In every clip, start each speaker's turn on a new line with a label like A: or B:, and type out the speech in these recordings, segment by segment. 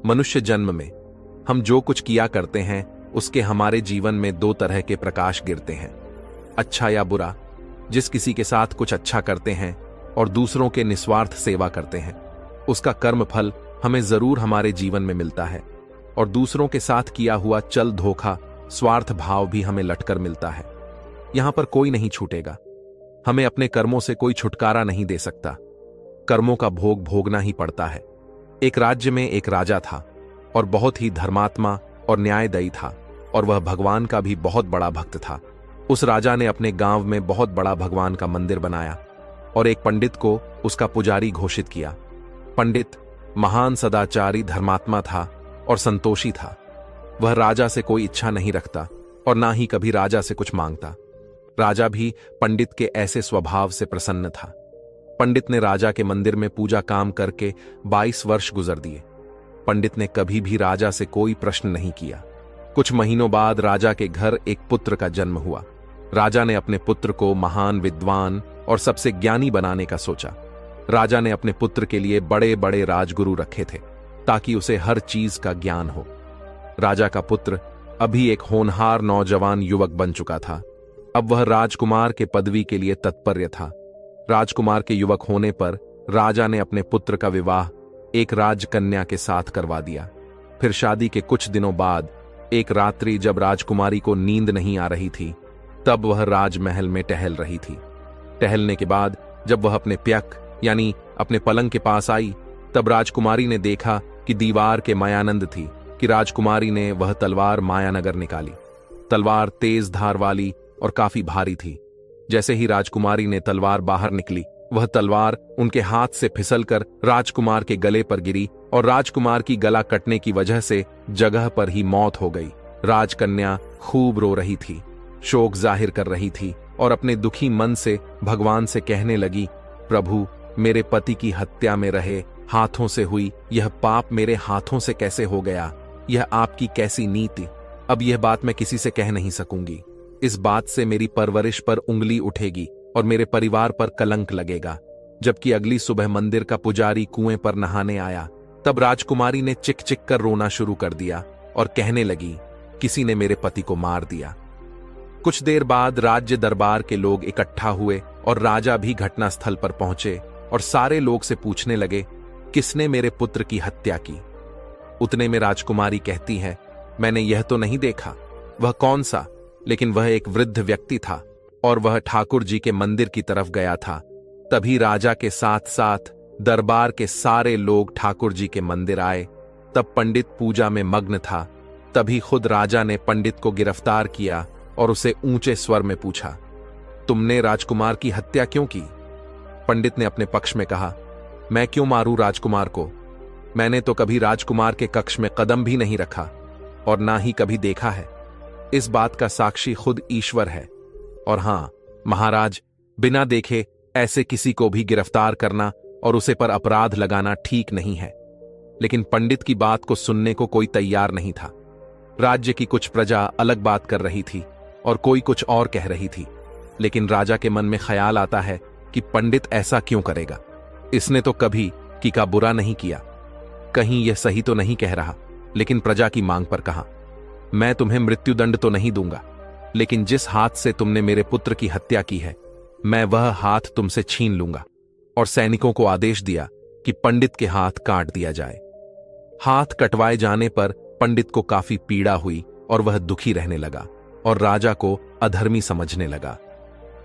A: मनुष्य जन्म में हम जो कुछ किया करते हैं उसके हमारे जीवन में दो तरह के प्रकाश गिरते हैं, अच्छा या बुरा। जिस किसी के साथ कुछ अच्छा करते हैं और दूसरों के निस्वार्थ सेवा करते हैं, उसका कर्म फल हमें जरूर हमारे जीवन में मिलता है, और दूसरों के साथ किया हुआ चल धोखा, स्वार्थ भाव भी हमें लटकर मिलता है। यहां पर कोई नहीं छूटेगा। हमें अपने कर्मों से कोई छुटकारा नहीं दे सकता। कर्मों का भोग भोगना ही पड़ता है। एक राज्य में एक राजा था और बहुत ही धर्मात्मा और न्यायदायी था, और वह भगवान का भी बहुत बड़ा भक्त था। उस राजा ने अपने गांव में बहुत बड़ा भगवान का मंदिर बनाया और एक पंडित को उसका पुजारी घोषित किया। पंडित महान सदाचारी धर्मात्मा था और संतोषी था। वह राजा से कोई इच्छा नहीं रखता और ना ही कभी राजा से कुछ मांगता। राजा भी पंडित के ऐसे स्वभाव से प्रसन्न था। पंडित ने राजा के मंदिर में पूजा काम करके 22 वर्ष गुजर दिए। पंडित ने कभी भी राजा से कोई प्रश्न नहीं किया। कुछ महीनों बाद राजा के घर एक पुत्र का जन्म हुआ। राजा ने अपने पुत्र को महान विद्वान और सबसे ज्ञानी बनाने का सोचा। राजा ने अपने पुत्र के लिए बड़े बड़े राजगुरु रखे थे ताकि उसे हर चीज का ज्ञान हो। राजा का पुत्र अभी एक होनहार नौजवान युवक बन चुका था। अब वह राजकुमार के पदवी के लिए तत्पर था। राजकुमार के युवक होने पर राजा ने अपने पुत्र का विवाह एक राजकन्या के साथ करवा दिया। फिर शादी के कुछ दिनों बाद एक रात्रि जब राजकुमारी को नींद नहीं आ रही थी, तब वह राजमहल में टहल रही थी। टहलने के बाद जब वह अपने प्यक यानी अपने पलंग के पास आई, तब राजकुमारी ने देखा कि दीवार के मायानंद थी कि राजकुमारी ने वह तलवार मायानगर निकाली। तलवार तेज धार वाली और काफी भारी थी। जैसे ही राजकुमारी ने तलवार बाहर निकली, वह तलवार उनके हाथ से फिसलकर राजकुमार के गले पर गिरी और राजकुमार की गला कटने की वजह से जगह पर ही मौत हो गई। राजकन्या खूब रो रही थी, शोक जाहिर कर रही थी और अपने दुखी मन से भगवान से कहने लगी, प्रभु, मेरे पति की हत्या में रहे हाथों से हुई यह पाप मेरे हाथों से कैसे हो गया? यह आपकी कैसी नीति? अब यह बात मैं किसी से कह नहीं सकूंगी। इस बात से मेरी परवरिश पर उंगली उठेगी और मेरे परिवार पर कलंक लगेगा। जबकि अगली सुबह मंदिर का पुजारी कुएं पर नहाने आया, तब राजकुमारी ने चिक चिक कर रोना शुरू कर दिया और कहने लगी, किसी ने मेरे पति को मार दिया। कुछ देर बाद राज्य दरबार के लोग इकट्ठा हुए और राजा भी घटनास्थल पर पहुंचे और सारे लोग से पूछने लगे, किसने मेरे पुत्र की हत्या की? उतने में राजकुमारी कहती है, मैंने यह तो नहीं देखा। वह कौन सा? लेकिन वह एक वृद्ध व्यक्ति था और वह ठाकुर जी के मंदिर की तरफ गया था। तभी राजा के साथ साथ दरबार के सारे लोग ठाकुर जी के मंदिर आए। तब पंडित पूजा में मग्न था। तभी खुद राजा ने पंडित को गिरफ्तार किया और उसे ऊंचे स्वर में पूछा, तुमने राजकुमार की हत्या क्यों की? पंडित ने अपने पक्ष में कहा, मैं क्यों मारूं राजकुमार को? मैंने तो कभी राजकुमार के कक्ष में कदम भी नहीं रखा और ना ही कभी देखा है। इस बात का साक्षी खुद ईश्वर है। और हां महाराज, बिना देखे ऐसे किसी को भी गिरफ्तार करना और उसे पर अपराध लगाना ठीक नहीं है। लेकिन पंडित की बात को सुनने को कोई तैयार नहीं था। राज्य की कुछ प्रजा अलग बात कर रही थी और कोई कुछ और कह रही थी। लेकिन राजा के मन में ख्याल आता है कि पंडित ऐसा क्यों करेगा? इसने तो कभी की का बुरा नहीं किया, कहीं यह सही तो नहीं कह रहा। लेकिन प्रजा की मांग पर कहा, मैं तुम्हें मृत्युदंड तो नहीं दूंगा, लेकिन जिस हाथ से तुमने मेरे पुत्र की हत्या की है, मैं वह हाथ तुमसे छीन लूंगा। और सैनिकों को आदेश दिया कि पंडित के हाथ काट दिया जाए। हाथ कटवाए जाने पर पंडित को काफी पीड़ा हुई और वह दुखी रहने लगा और राजा को अधर्मी समझने लगा।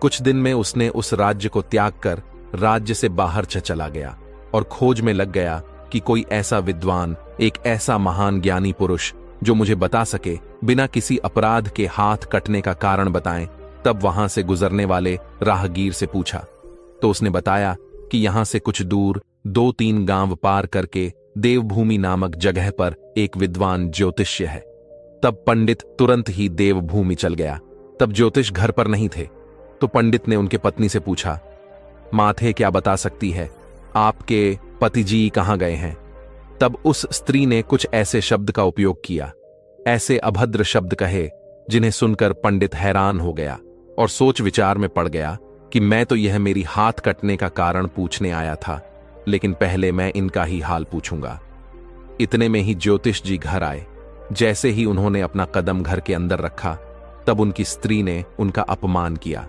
A: कुछ दिन में उसने उस राज्य को त्याग कर राज्य से बाहर चला गया और खोज में लग गया कि कोई ऐसा विद्वान, एक ऐसा महान ज्ञानी पुरुष जो मुझे बता सके, बिना किसी अपराध के हाथ कटने का कारण बताएं। तब वहां से गुजरने वाले राहगीर से पूछा तो उसने बताया कि यहां से कुछ दूर 2-3 गांव पार करके देवभूमि नामक जगह पर एक विद्वान ज्योतिष्य है। तब पंडित तुरंत ही देवभूमि चल गया। तब ज्योतिष घर पर नहीं थे, तो पंडित ने उनके पत्नी से पूछा, माथे क्या बता सकती है, आपके पति जी कहां गए हैं? तब उस स्त्री ने कुछ ऐसे शब्द का उपयोग किया, ऐसे अभद्र शब्द कहे जिन्हें सुनकर पंडित हैरान हो गया और सोच विचार में पड़ गया कि मैं तो यह मेरी हाथ कटने का कारण पूछने आया था, लेकिन पहले मैं इनका ही हाल पूछूंगा। इतने में ही ज्योतिष जी घर आए। जैसे ही उन्होंने अपना कदम घर के अंदर रखा, तब उनकी स्त्री ने उनका अपमान किया,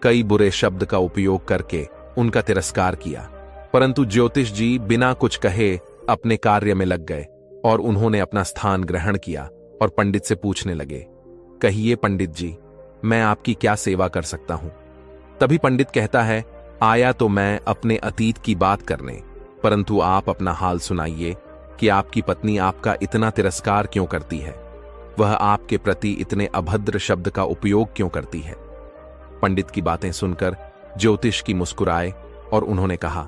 A: कई बुरे शब्द का उपयोग करके उनका तिरस्कार किया। परंतु ज्योतिष जी बिना कुछ कहे अपने कार्य में लग गए और उन्होंने अपना स्थान ग्रहण किया और पंडित से पूछने लगे, कहिए पंडित जी, मैं आपकी क्या सेवा कर सकता हूं? तभी पंडित कहता है, आया तो मैं अपने अतीत की बात करने, परंतु आप अपना हाल सुनाइए कि आपकी पत्नी आपका इतना तिरस्कार क्यों करती है? वह आपके प्रति इतने अभद्र शब्द का उपयोग क्यों करती है? पंडित की बातें सुनकर ज्योतिष की मुस्कुराए और उन्होंने कहा,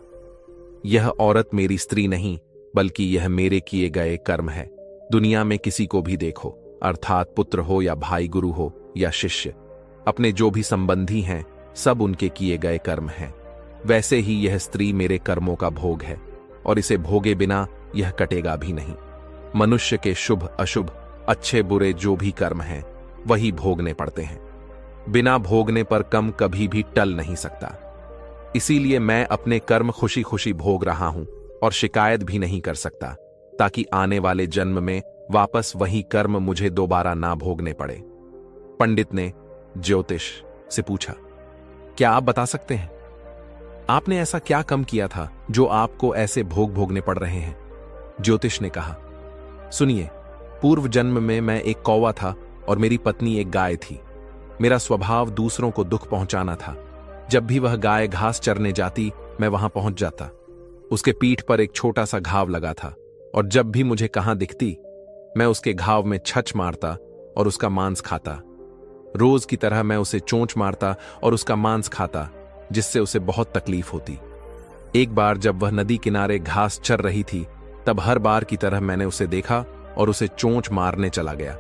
A: यह औरत मेरी स्त्री नहीं, बल्कि यह मेरे किए गए कर्म है। दुनिया में किसी को भी देखो, अर्थात पुत्र हो या भाई, गुरु हो या शिष्य, अपने जो भी संबंधी हैं, सब उनके किए गए कर्म हैं। वैसे ही यह स्त्री मेरे कर्मों का भोग है और इसे भोगे बिना यह कटेगा भी नहीं। मनुष्य के शुभ अशुभ, अच्छे बुरे जो भी कर्म हैं, वही भोगने पड़ते हैं। बिना भोगने पर कम कभी भी टल नहीं सकता। इसीलिए मैं अपने कर्म खुशी खुशी भोग रहा हूं और शिकायत भी नहीं कर सकता, ताकि आने वाले जन्म में वापस वही कर्म मुझे दोबारा ना भोगने पड़े। पंडित ने ज्योतिष से पूछा, क्या आप बता सकते हैं, आपने ऐसा क्या कम किया था जो आपको ऐसे भोग भोगने पड़ रहे हैं? ज्योतिष ने कहा, सुनिए, पूर्व जन्म में मैं एक कौवा था और मेरी पत्नी एक गाय थी। मेरा स्वभाव दूसरों को दुख पहुंचाना था। जब भी वह गाय घास चरने जाती, मैं वहां पहुंच जाता। उसके पीठ पर एक छोटा सा घाव लगा था और जब भी मुझे कहां दिखती, मैं उसके घाव में छच मारता और उसका मांस खाता। रोज की तरह मैं उसे चोंच मारता और उसका मांस खाता, जिससे उसे बहुत तकलीफ होती। एक बार जब वह नदी किनारे घास चर रही थी, तब हर बार की तरह मैंने उसे देखा और उसे चोंच मारने चला गया।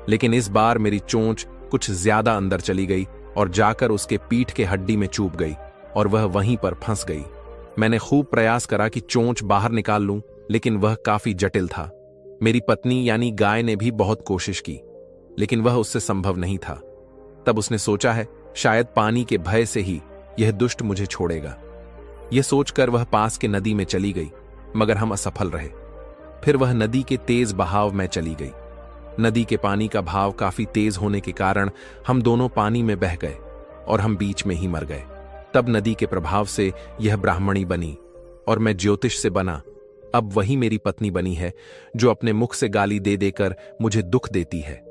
A: लेकिन इस बार मेरी चोंच कुछ ज्यादा अंदर चली गई और जाकर उसके पीठ के हड्डी में चुभ गई और वह वहीं पर फंस गई। मैंने खूब प्रयास करा कि चोंच बाहर निकाल लूं, लेकिन वह काफी जटिल था। मेरी पत्नी यानी गाय ने भी बहुत कोशिश की, लेकिन वह उससे संभव नहीं था। तब उसने सोचा है, शायद पानी के भय से ही यह दुष्ट मुझे छोड़ेगा। यह सोचकर वह पास के नदी में चली गई, मगर हम असफल रहे। फिर वह नदी के तेज बहाव में चली गई। नदी के पानी का भाव काफी तेज होने के कारण हम दोनों पानी में बह गए और हम बीच में ही मर गए। तब नदी के प्रभाव से यह ब्राह्मणी बनी और मैं ज्योतिष से बना। अब वही मेरी पत्नी बनी है, जो अपने मुख से गाली दे देकर मुझे दुख देती है।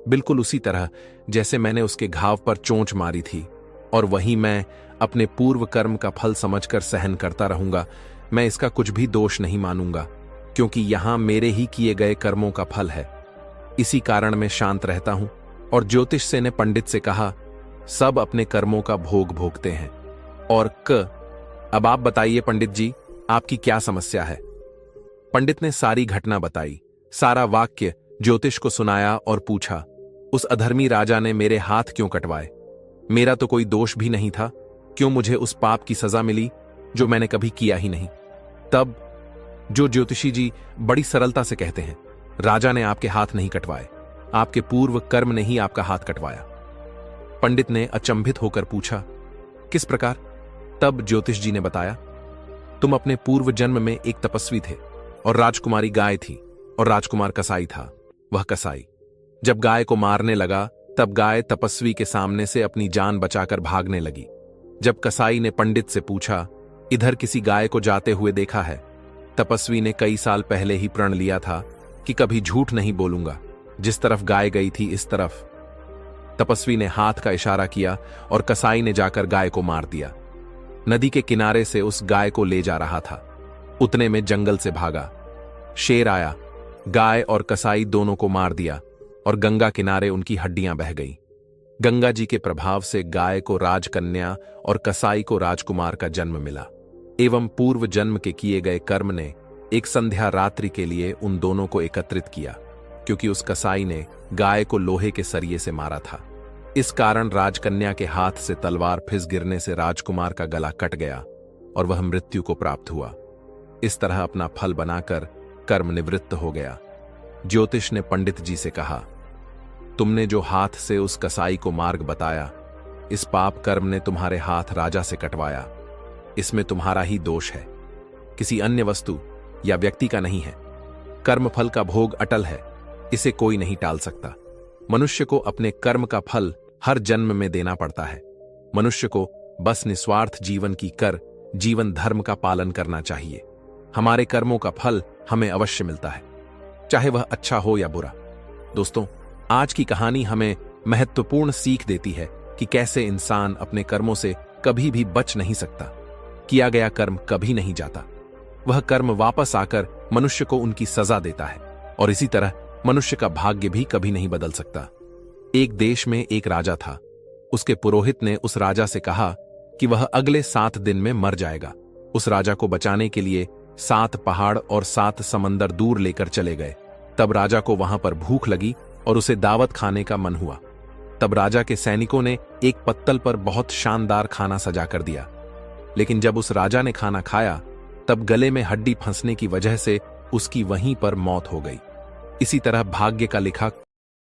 A: बिल्कुल उसी तरह जैसे मैंने उसके घाव पर चोंच मारी थी, और वही मैं अपने पूर्व कर्म का फल समझकर सहन करता रहूंगा। मैं इसका कुछ भी दोष नहीं मानूंगा, क्योंकि यहां मेरे ही किए गए कर्मों का फल है। इसी कारण मैं शांत रहता हूं। और ज्योतिष से ने पंडित से कहा, सब अपने कर्मों का भोग भोगते हैं। और अब आप बताइए पंडित जी, आपकी क्या समस्या है? पंडित ने सारी घटना बताई, सारा वाक्य ज्योतिष को सुनाया और पूछा, उस अधर्मी राजा ने मेरे हाथ क्यों कटवाए? मेरा तो कोई दोष भी नहीं था, क्यों मुझे उस पाप की सजा मिली जो मैंने कभी किया ही नहीं? तब जो ज्योतिषी जी बड़ी सरलता से कहते हैं, राजा ने आपके हाथ नहीं कटवाए, आपके पूर्व कर्म ने ही आपका हाथ कटवाया। पंडित ने अचंभित होकर पूछा, किस प्रकार? तब ज्योतिष जी ने बताया, तुम अपने पूर्व जन्म में एक तपस्वी थे और राजकुमारी गाय थी और राजकुमार कसाई था। वह कसाई जब गाय को मारने लगा, तब गाय तपस्वी के सामने से अपनी जान बचाकर भागने लगी। जब कसाई ने पंडित से पूछा, इधर किसी गाय को जाते हुए देखा है? तपस्वी ने कई साल पहले ही प्रण लिया था कि कभी झूठ नहीं बोलूंगा, जिस तरफ गाय गई थी इस तरफ। तपस्वी ने हाथ का इशारा किया और कसाई ने जाकर गाय को मार दिया। नदी के किनारे से उस गाय को ले जा रहा था, उतने में जंगल से भागा शेर आया, गाय और कसाई दोनों को मार दिया और गंगा किनारे उनकी हड्डियां बह गईं। गंगा जी के प्रभाव से गाय को राजकन्या और कसाई को राजकुमार का जन्म मिला। एवं पूर्व जन्म के किए गए कर्म ने एक संध्या रात्रि के लिए उन दोनों को एकत्रित किया, क्योंकि उस कसाई ने गाय को लोहे के सरिये से मारा था। इस कारण राजकन्या के हाथ से तलवार फिस गिरने से राजकुमार का गला कट गया और वह मृत्यु को प्राप्त हुआ। इस तरह अपना फल बनाकर कर्म निवृत्त हो गया। ज्योतिष ने पंडित जी से कहा, तुमने जो हाथ से उस कसाई को मार्ग बताया, इस पाप कर्म ने तुम्हारे हाथ राजा से कटवाया। इसमें तुम्हारा ही दोष है, किसी अन्य वस्तु या व्यक्ति का नहीं है। कर्मफल का भोग अटल है, इसे कोई नहीं टाल सकता। मनुष्य को अपने कर्म का फल हर जन्म में देना पड़ता है। मनुष्य को बस निस्वार्थ जीवन की कर जीवन धर्म का पालन करना चाहिए। हमारे कर्मों का फल हमें अवश्य मिलता है, चाहे वह अच्छा हो या बुरा। दोस्तों, आज की कहानी हमें महत्वपूर्ण सीख देती है कि कैसे इंसान अपने कर्मों से कभी भी बच नहीं सकता। किया गया कर्म कभी नहीं जाता, वह कर्म वापस आकर मनुष्य को उनकी सजा देता है, और इसी तरह मनुष्य का भाग्य भी कभी नहीं बदल सकता। एक देश में एक राजा था। उसके पुरोहित ने उस राजा से कहा कि वह अगले 7 दिन में मर जाएगा। उस राजा को बचाने के लिए 7 पहाड़ और 7 समंदर दूर लेकर चले गए। तब राजा को वहां पर भूख लगी और उसे दावत खाने का मन हुआ। तब राजा के सैनिकों ने एक पत्तल पर बहुत शानदार खाना सजा कर दिया। लेकिन जब उस राजा ने खाना खाया, तब गले में हड्डी फंसने की वजह से उसकी वहीं पर मौत हो गई। इसी तरह भाग्य का लिखा